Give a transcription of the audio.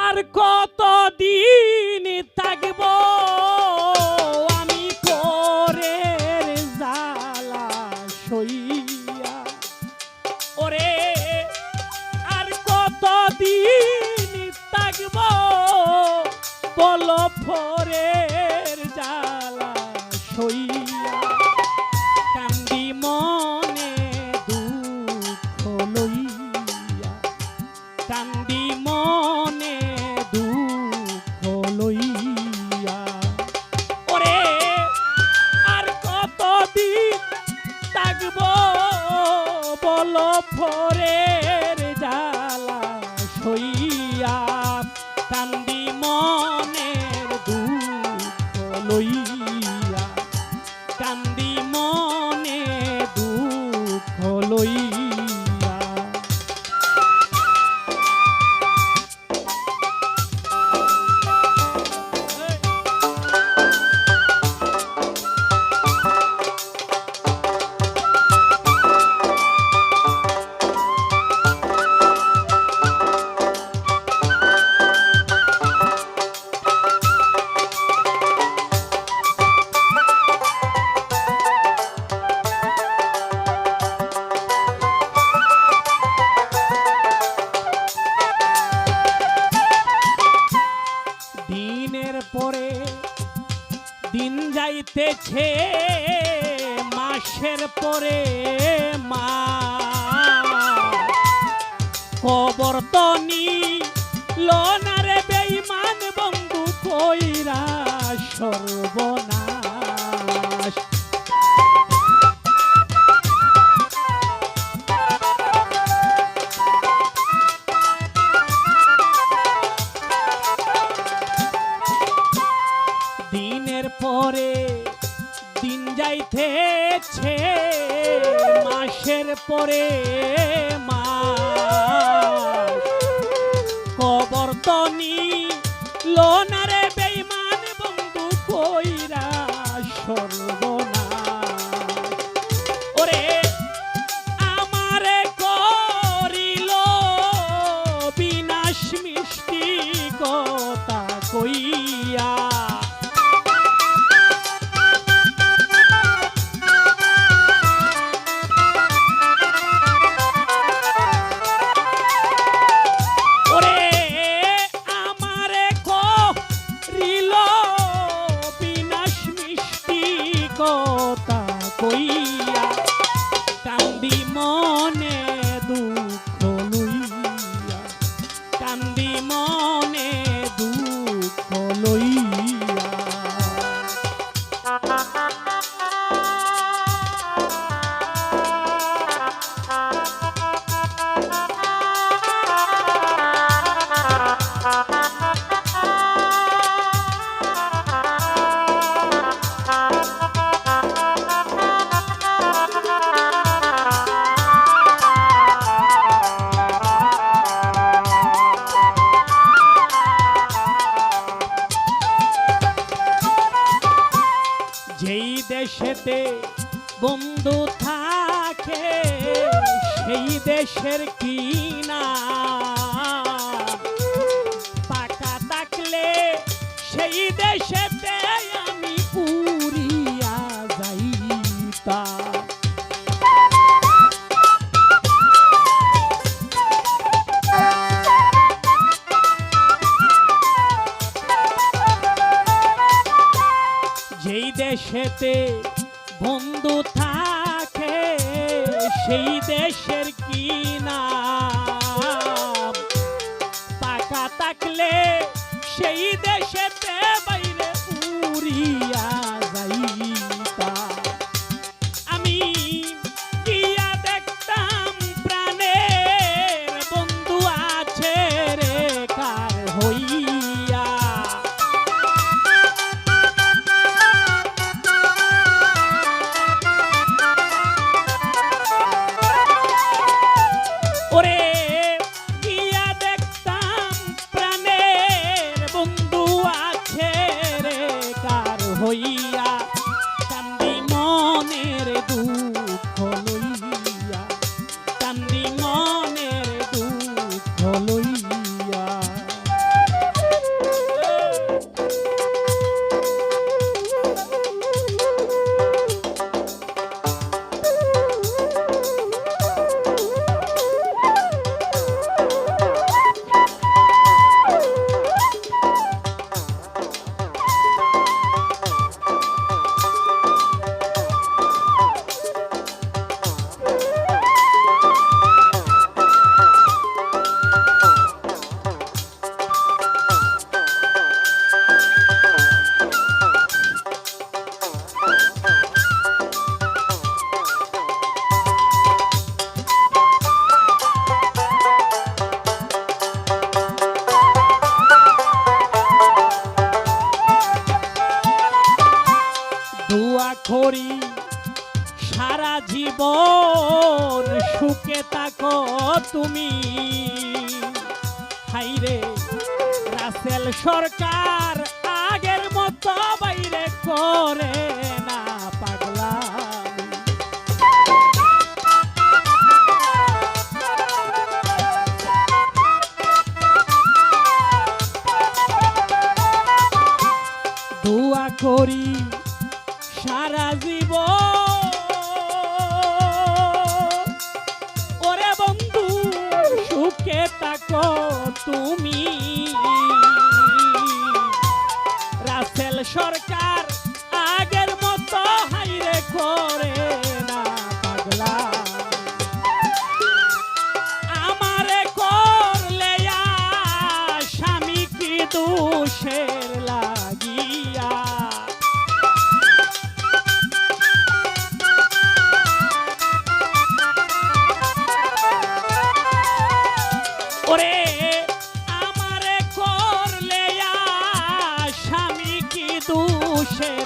আর কতদিন থাকব আমি পরের জ্বালা সইয়া, ওরে আর কতদিন থাকব বলো পরের জ্বালা সইয়া, কান্দি মনে দুঃখ লইয়া, কান্দি মনে দুঃখ লইয়া, ওরে আর কতদিন থাকব বলো পরের জ্বালা সইয়া, কান্দি মনের দুঃখ লইয়া, কান্দি মনে দুঃখ লইয়া। দিনের পরে দিন যাইতেছে, মাসের পরে মাস, খবর তো নিল না রে বেঈমান বন্ধু কইরা সর্বনাশ। দিনের পরে দিন যাইতেছে, মাসের পরে মাস, খবর তো নিল না রে বেঈমান বন্ধু কইরা সর্বনাশ, ওরে আমারে করিল বিনাশ মিষ্টি কথা কইয়া, কথা কইয়া, কান্দি মনে দুঃখ লইয়া, কান্দি মনে দুঃখ লইয়া। যেই দেশেতে বন্ধু থাকে সেই দেশের কি নাম, পাকা থাকলে সেই দেশেতে আমি পুরিয়া যাইতাম। যেই দেশেতে বন্ধু থাকে সেই দেশের কি নাম, পাকা থাকলে সেই দেশেতে বাইরে উড়িয়া যাইতাম। আমি গিয়া দেখতাম প্রাণের বন্ধু আছে রে কার হইয়া, বোন সুখে থাকো তুমি। হাইরে রাসেল সরকার আগের মতো বাইরে করে না পাগলামি। দোয়া করি সারা জীবন ওরে বন্ধু সুখে থাকো তুমি। রাসেল সরকার আগের মতো হাইরে করে না পাগলা। আমারে করলে স্বামী কি দোষের লাগিয়া। ওরে আমারে করলে স্বামী কি দোষের